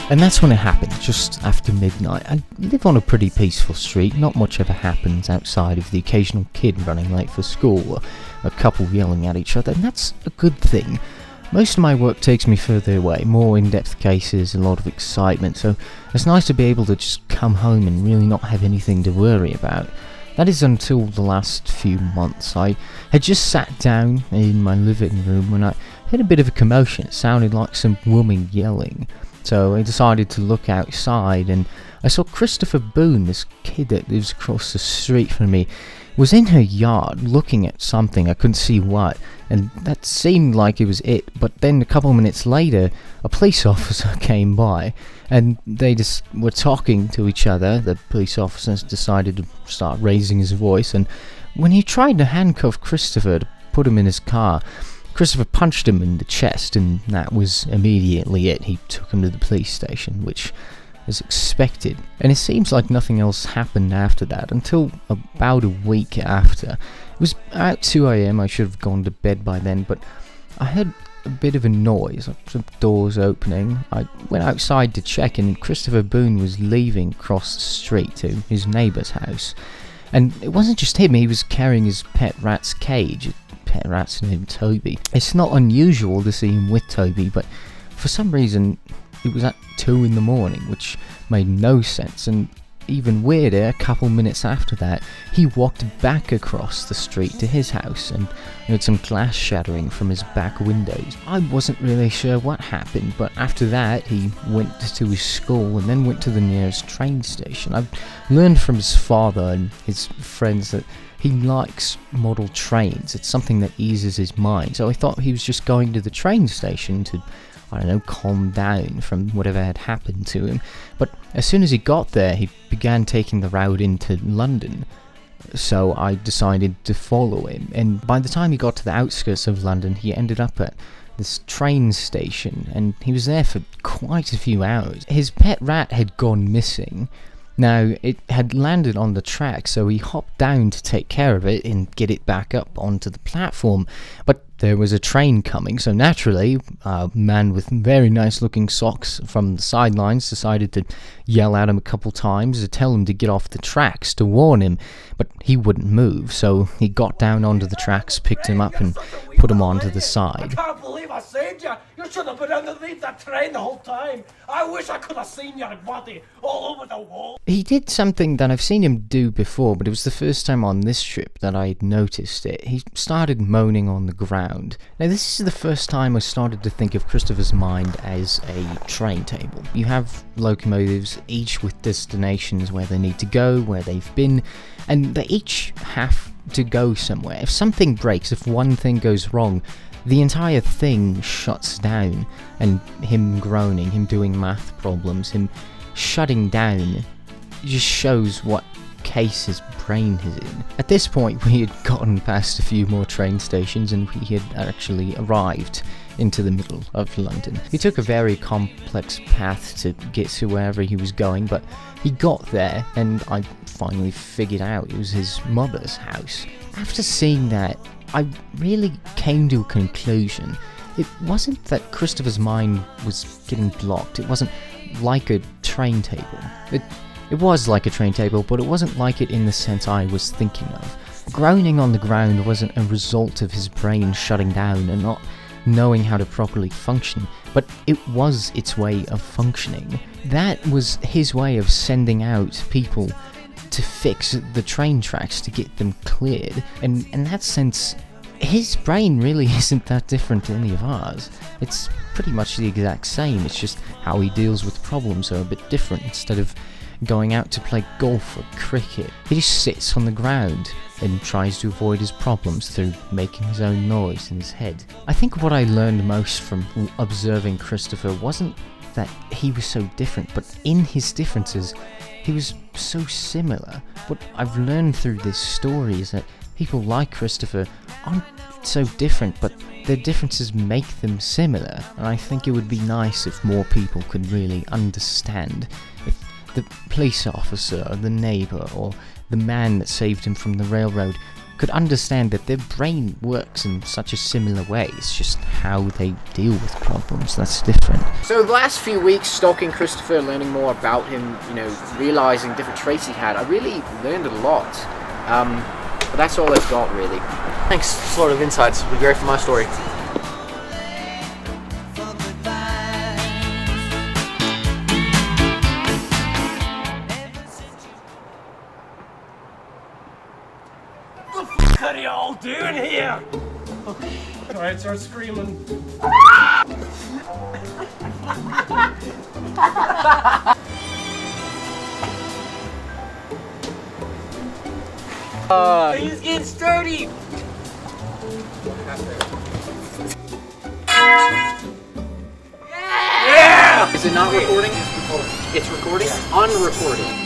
And that's when it happened, just after midnight. I live on a pretty peaceful street, not much ever happens outside of the occasional kid running late for school or a couple yelling at each other, and that's a good thing. Most of my work takes me further away, more in-depth cases, a lot of excitement, so it's nice to be able to just come home and really not have anything to worry about. That is until the last few months. I had just sat down in my living room when I heard a bit of a commotion. It sounded like some woman yelling. So I decided to look outside, and I saw Christopher Boone, this kid that lives across the street from me, was in her yard looking at something. I couldn't see what, and that seemed like it was it. But then a couple of minutes later, a police officer came by, and they just were talking to each other. The police officer decided to start raising his voice, and when he tried to handcuff Christopher to put him in his car, Christopher punched him in the chest, and that was immediately it. He took him to the police station, which was expected. And it seems like nothing else happened after that, until about a week after. It was about 2 AM, I should have gone to bed by then, but I heard a bit of a noise, like some doors opening. I went outside to check, and Christopher Boone was leaving across the street to his neighbour's house. And it wasn't just him, he was carrying his pet rat's cage. Pet rat's named Toby. It's not unusual to see him with Toby, but for some reason it was at 2 in the morning, which made no sense. And even weirder, a couple minutes after that, he walked back across the street to his house and heard some glass shattering from his back windows. I wasn't really sure what happened, but after that he went to his school and then went to the nearest train station. I've learned from his father and his friends that he likes model trains. It's something that eases his mind, so I thought he was just going to the train station to, I don't know, calm down from whatever had happened to him. But as soon as he got there, he began taking the route into London, so I decided to follow him. And by the time he got to the outskirts of London, he ended up at this train station, and he was there for quite a few hours. His pet rat had gone missing. Now, it had landed on the track, so he hopped down to take care of it and get it back up onto the platform. But there was a train coming, so naturally, a man with very nice looking socks from the sidelines decided to yell at him a couple times to tell him to get off the tracks, to warn him. But he wouldn't move, so he got down onto the tracks, picked him up and put him onto the side. I can't believe I saved you. You should have been underneath that train the whole time. I wish I could have seen your body all over the wall. He did something that I've seen him do before, but it was the first time on this trip that I had noticed it. He started moaning on the ground. Now, this is the first time I started to think of Christopher's mind as a train table. You have locomotives, each with destinations where they need to go, where they've been, and they each have to go somewhere. If something breaks, if one thing goes wrong, the entire thing shuts down, and him groaning, him doing math problems, him shutting down, just shows what case his brain is in. At this point, we had gotten past a few more train stations and we had actually arrived into the middle of London. He took a very complex path to get to wherever he was going, but he got there and I finally figured out it was his mother's house. After seeing that, I really came to a conclusion. It wasn't that Christopher's mind was getting blocked. It wasn't like a train table. It was like a train table, but it wasn't like it in the sense I was thinking of. Groaning on the ground wasn't a result of his brain shutting down and not knowing how to properly function, but it was its way of functioning. That was his way of sending out people to fix the train tracks, to get them cleared. And in that sense, his brain really isn't that different to any of ours. It's pretty much the exact same, it's just how he deals with problems are a bit different. Instead of going out to play golf or cricket, he just sits on the ground and tries to avoid his problems through making his own noise in his head. I think what I learned most from observing Christopher wasn't that he was so different, but in his differences, he was so similar. What I've learned through this story is that people like Christopher aren't so different, but their differences make them similar. And I think it would be nice if more people could really understand. If the police officer, or the neighbour, or the man that saved him from the railroad could understand that their brain works in such a similar way. It's just how they deal with problems that's different. So the last few weeks, stalking Christopher, learning more about him, realising different traits he had, I really learned a lot. But that's all I've got, really. Thanks, sort of insights. Would be great for my story. What are you all doing here? Alright, start screaming. He's getting sturdy! Yeah! Is it not recording? It's recording. It's recording? Unrecorded.